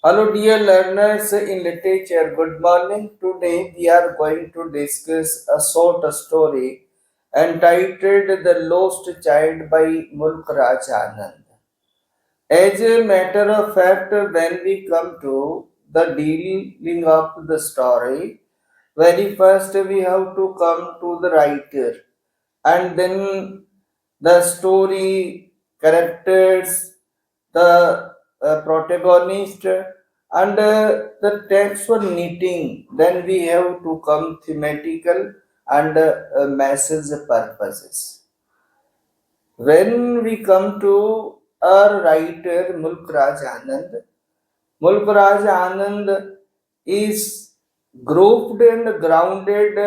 Hello, dear learners in literature. Good morning. Today we are going to discuss a short story entitled The Lost Child by Mulk Raj Anand. As a matter of fact, when we come to the dealing of the story, very first we have to come to the writer and then the story characters, the protagonist, and the text for knitting. Then we have to come thematical and message purposes. When we come to our writer Mulk Raj Anand is grouped and grounded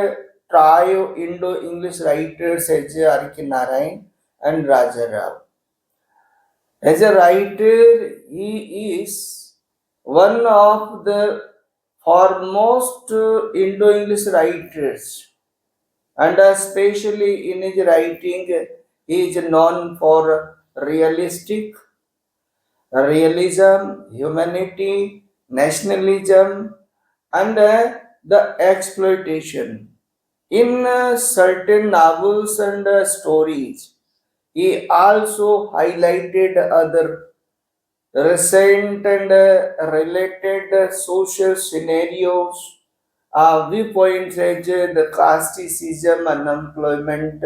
trio Indo-English writers H. R. K. Narayan and Raja Rao. As a writer, he is one of the foremost Indo-English writers, and especially in his writing, he is known for realism, humanity, nationalism, and the exploitation. In certain novels and stories, he also highlighted other recent and related social scenarios, viewpoints such as the casteism, unemployment,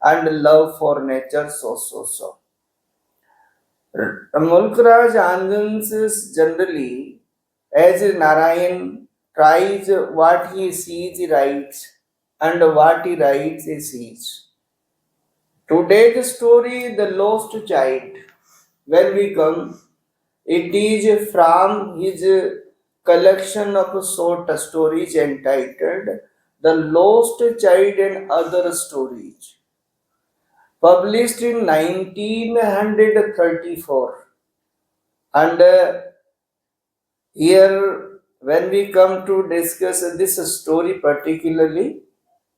and love for nature. So. Mulk Raj Anand is generally, as Narayan tries what he sees, he writes, and what he writes, he sees. Today's story, The Lost Child, when we come, it is from his collection of short stories entitled The Lost Child and Other Stories, published in 1934. And here, when we come to discuss this story particularly,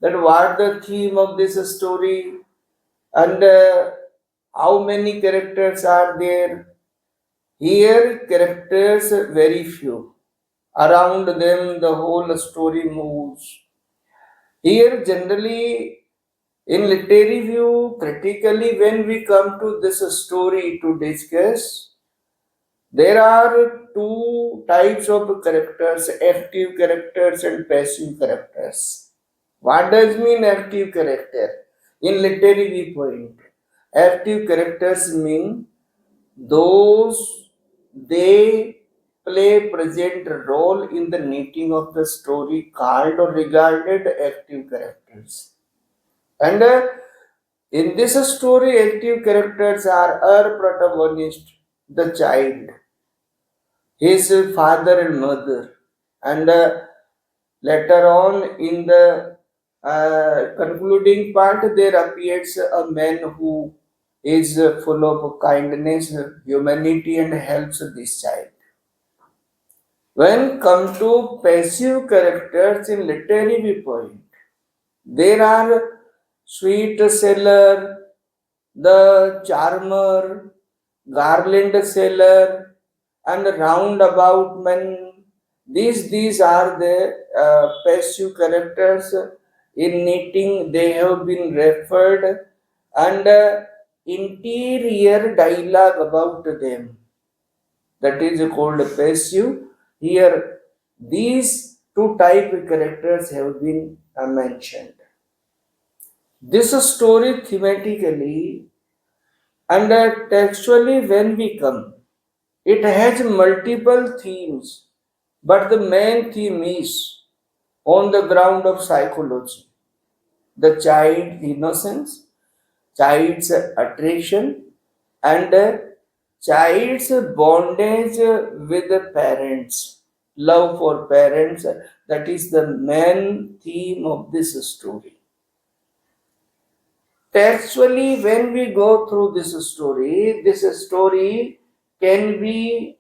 that what the theme of this story and how many characters are there. Here, characters very few. Around them, the whole story moves. Here, generally, in literary view, critically, when we come to this story to discuss, there are two types of characters, active characters and passive characters. What does mean active character? In literary viewpoint, active characters mean those they play present role in the knitting of the story called or regarded active characters. And in this story, active characters are our protagonist, the child, his father and mother, and later on in the concluding part, there appears a man who is full of kindness, humanity, and helps this child. When come to passive characters in literary viewpoint, there are sweet seller, the charmer, garland seller, and roundabout man. These are the passive characters in knitting. They have been referred and interior dialogue about them. That is called passive. Here, these two type of characters have been mentioned. This story thematically and textually, when we come, it has multiple themes, but the main theme is on the ground of psychology. The child innocence, child's attraction, and child's bondage with the parents, love for parents. That is the main theme of this story. Textually, when we go through this story can be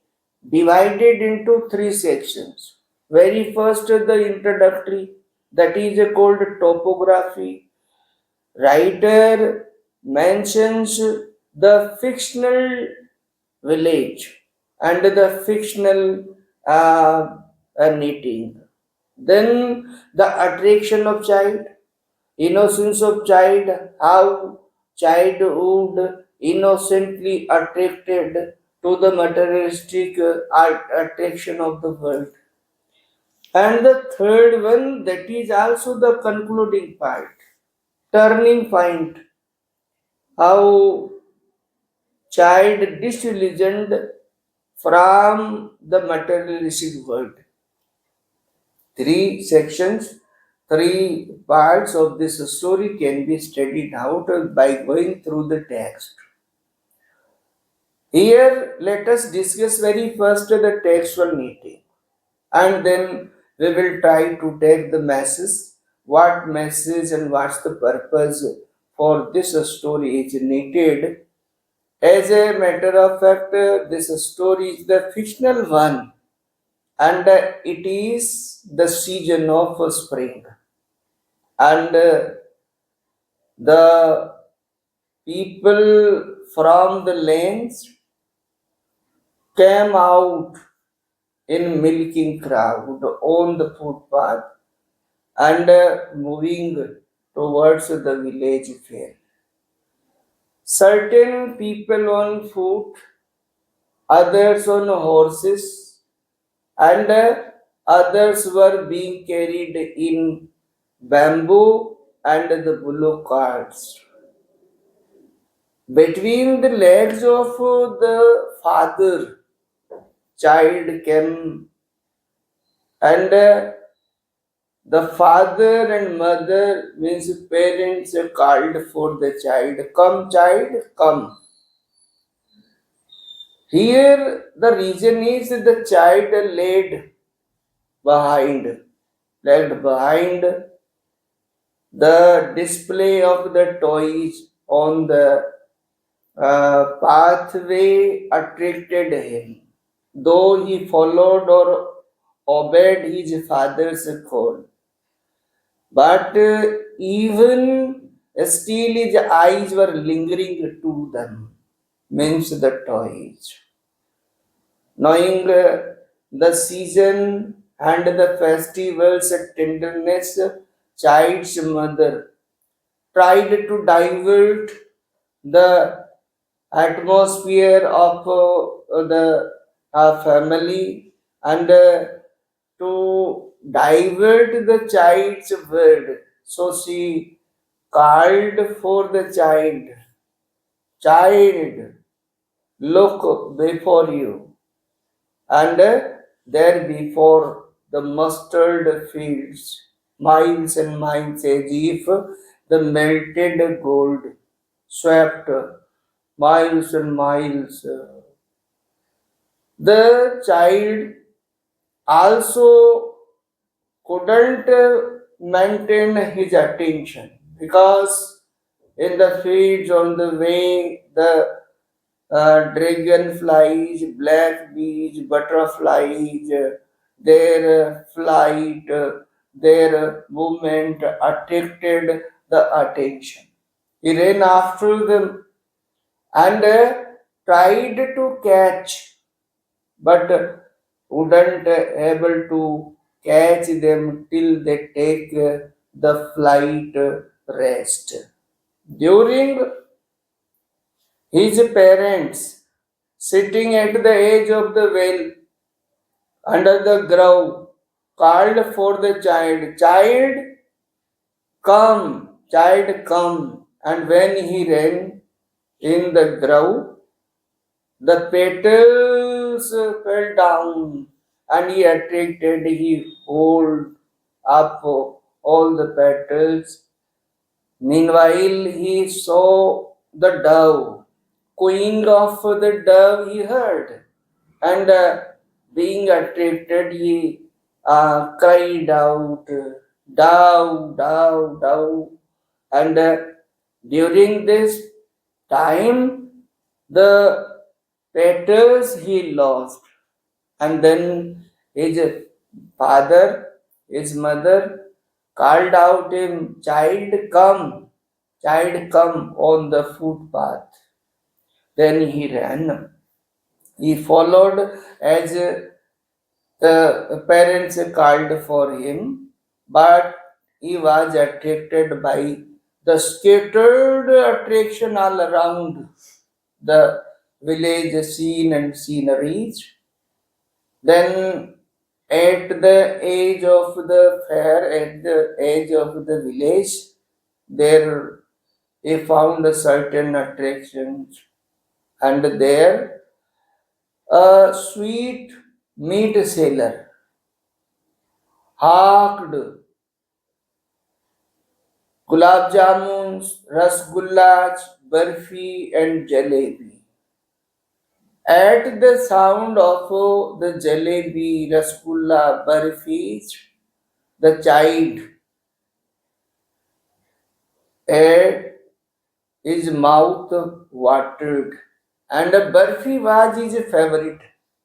divided into three sections. Very first, the introductory, that is called topography. Writer mentions the fictional village and the fictional uh, knitting. Then the attraction of child, innocence of child, how childhood innocently attracted to the materialistic attraction of the world. And the third one, that is also the concluding part, turning point, how child disillusioned from the materialistic world. Three sections, three parts of this story can be studied out by going through the text. Here, let us discuss very first the textual meaning, and then we will try to take the message, what message and what's the purpose for this story is needed. As a matter of fact, this story is the fictional one, and it is the season of spring, and the people from the lanes came out in milking crowd on the footpath and moving towards the village fair. Certain people on foot, others on horses, and others were being carried in bamboo and the bullock carts. Between the legs of the father, child came, and the father and mother means parents called for the child. Come, child, come. Here the reason is the child behind, lagged behind the display of the toys on the pathway attracted him, though he followed or obeyed his father's call. But even still, his eyes were lingering to them, means the toys. Knowing the season and the festival's tenderness, child's mother tried to divert the atmosphere of the family and to divert the child's word. So she called for the child, child, look before you, and there before the mustard fields, miles and miles, as if the melted gold swept miles and miles. The child also couldn't maintain his attention because in the fields on the way the dragonflies, black bees, butterflies, their flight, their movement attracted the attention. He ran after them and tried to catch, but wouldn't able to catch them till they take the flight rest. During his parents sitting at the edge of the well under the grove called for the child, child come, child come. And when he ran in the grove, the petals fell down and he attracted, he hold up all the petals. Meanwhile, he saw the dove, cooing of the dove he heard, and being attracted, he cried out, dove, dove, dove. And during this time, the petals he lost, and then his father, his mother called out him, child come on the footpath. Then he ran. He followed as The parents called for him, but he was attracted by the scattered attraction all around the village scene and sceneries. Then, at the edge of the fair, at the edge of the village, there he found a certain attractions, and there a sweet meat seller hawked gulab jamuns, rasgullas, barfi, and jalebi. At the sound of the jalebi, rasgulla, barfis, the child had his mouth watered, and the barfi was his favorite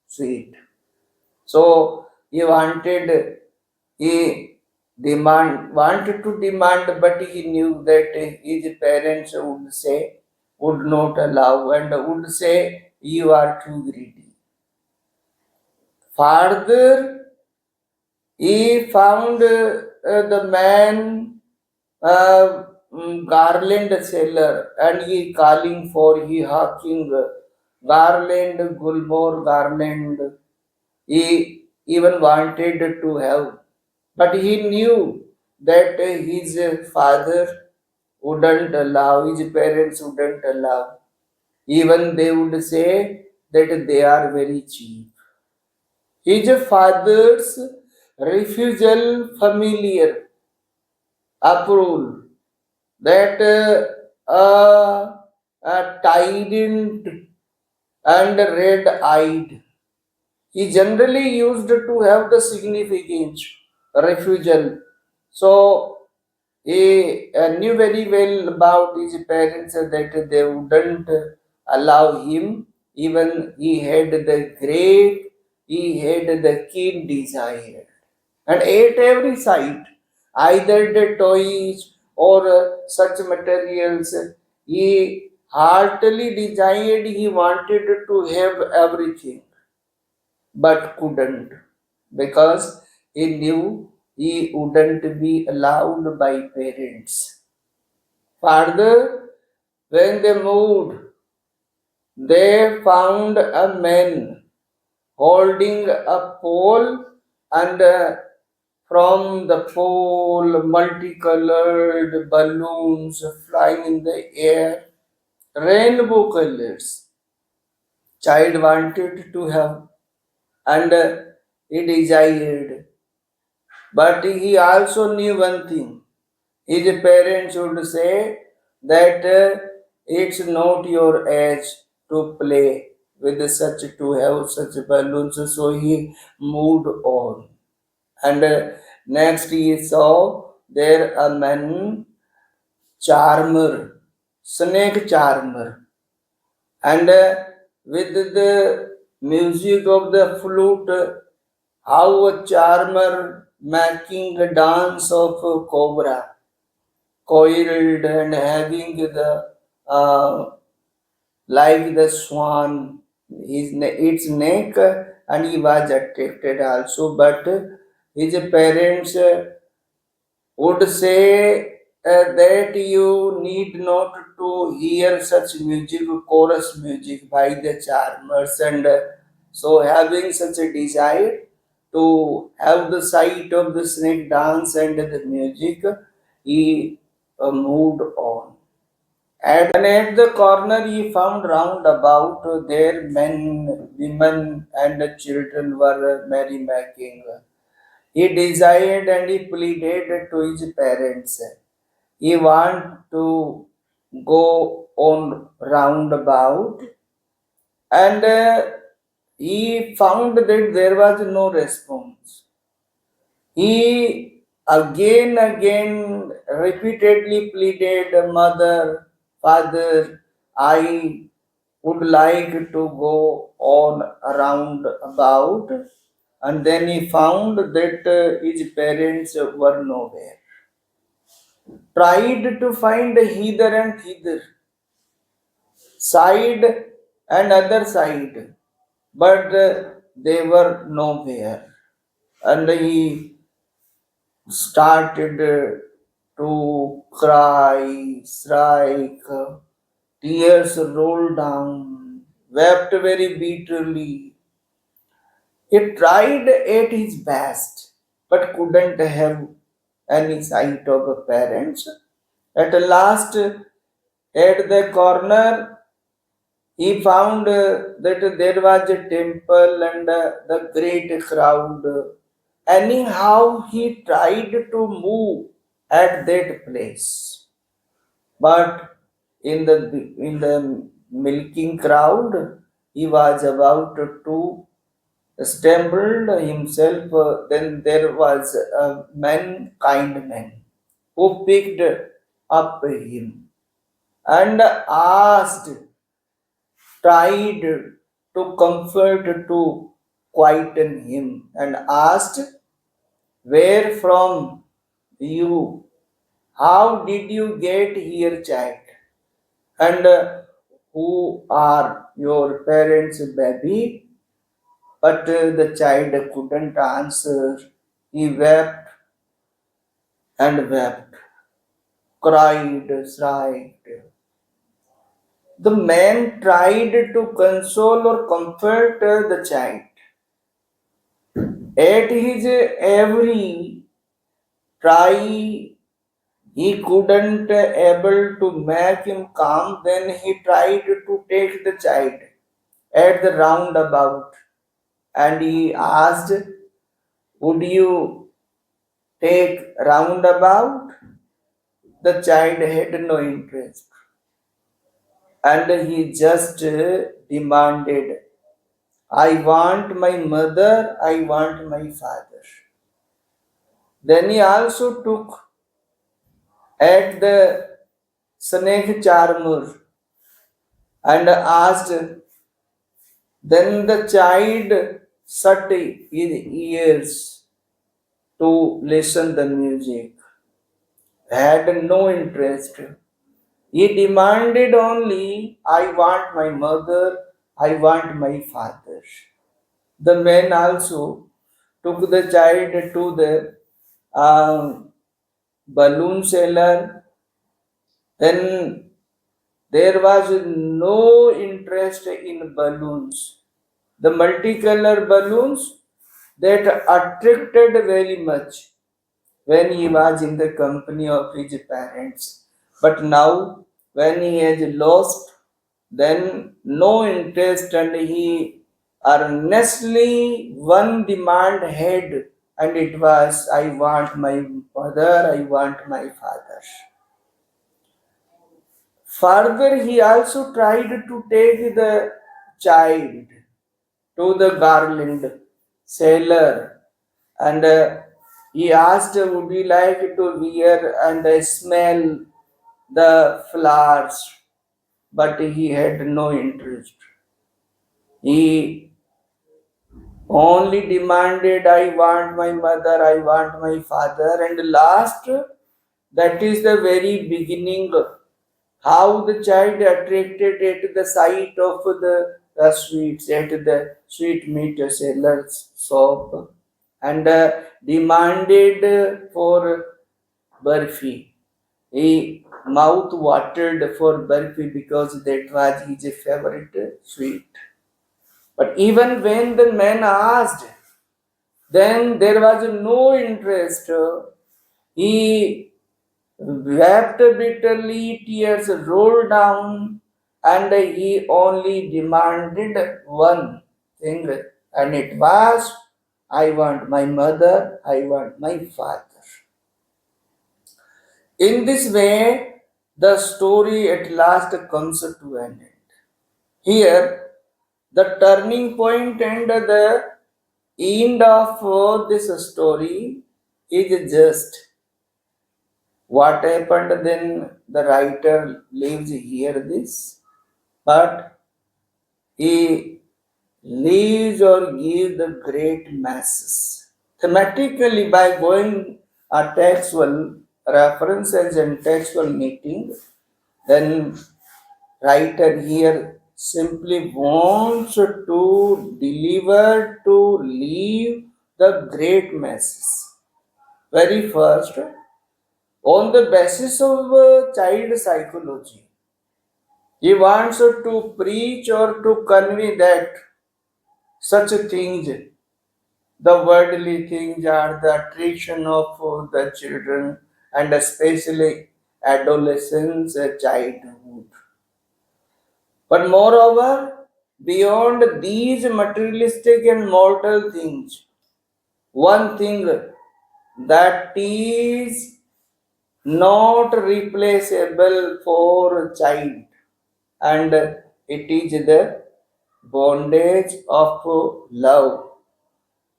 sweet. So he wanted to demand, but he knew that his parents would not allow, and would say, "You are too greedy." Further, he found the man garland seller, and he calling for he hawking garland, gulmore garland. He even wanted to have, but he knew that his father wouldn't allow, his parents wouldn't allow. Even they would say that they are very cheap. His father's refusal familiar approval that tident and red-eyed. He generally used to have the significance refusal. So he knew very well about his parents that they wouldn't allow him. Even he had the keen desire. And at every site, either the toys or such materials, he heartily desired, he wanted to have everything, but couldn't, because he knew he wouldn't be allowed by parents. Further, when they moved, they found a man holding a pole, and from the pole multicolored balloons flying in the air, rainbow colors. Child wanted to have, and he desired, but he also knew one thing. His parents would say that it's not your age to play with such, to have such balloons. So he moved on. And next he saw there a man charmer, snake charmer, and with the music of the flute, how a charmer making a dance of a cobra, coiled and having the like the swan, its neck, and he was attracted also. But his parents would say that you need not to hear such music, chorus music by the charmers, and so having such a desire to have the sight of the snake dance and the music, he moved on. And at the corner he found round about there men, women, and children were merrymaking. He desired and he pleaded to his parents. He want to go on roundabout, and he found that there was no response. He again repeatedly pleaded, "Mother, Father, I would like to go on around about." And then he found that his parents were nowhere. Tried to find hither and thither, side and other side, but they were nowhere. and he started to cry, strike, tears rolled down, wept very bitterly. He tried at his best, but couldn't have any sight of a parents. At last, at the corner, he found that there was a temple and the great crowd. Anyhow, he tried to move at that place, but in the milking crowd, he was about to stumbled himself. Then there was a kind man who picked up him and asked, tried to comfort, to quieten him, and asked, "Where from you? How did you get here, child? And who are your parents, baby?" But the child couldn't answer. He wept and wept, cried, sighed. The man tried to console or comfort the child. At his every try, he couldn't able to make him calm. Then he tried to take the child at the roundabout, and he asked, "Would you take roundabout?" The child had no interest, and he just demanded, "I want my mother, I want my father." Then he also took at the snake charmer and asked. Then the child shut his ears to listen the music, had no interest. He demanded only, "I want my mother, I want my father." The man also took the child to the balloon seller. Then there was no interest in balloons. The multicolor balloons that attracted very much when he was in the company of his parents. But now, when he has lost, then no interest, and he earnestly one demand had, and it was, "I want my mother, I want my father." Further, he also tried to take the child to the garland seller, and he asked, "Would you like to wear and smell the flowers?" But he had no interest. He only demanded, "I want my mother, I want my father." And last, that is the very beginning, how the child attracted at the sight of the sweets at the sweet meat seller's shop, and demanded for burfi. He mouth watered for burfi because that was his favorite sweet. But even when the man asked, then there was no interest. He wept bitterly, tears rolled down, and he only demanded one thing, and it was, "I want my mother, I want my father." In this way, the story at last comes to an end. Here, the turning point and the end of this story is just what happened. Then the writer leaves here this, but he leaves or gives the great masses thematically by going a textual references and textual meeting. Then writer here simply wants to deliver, to leave the great masses. Very first, on the basis of child psychology, he wants to preach or to convey that such things, the worldly things, are the attraction of the children and especially adolescence, childhood. But moreover, beyond these materialistic and mortal things, one thing that is not replaceable for a child, and it is the bondage of love,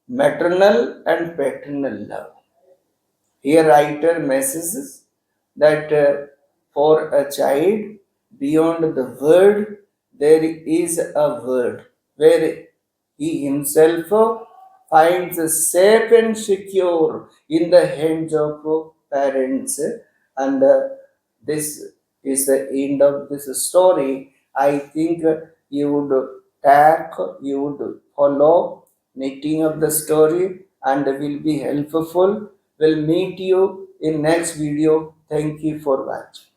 maternal and paternal love. Here, writer messages that for a child, beyond the word, there is a word where he himself finds safe and secure in the hands of parents. And this is the end of this story. I think you would tag, you would follow knitting of the story and will be helpful. Will meet you in next video. Thank you for watching.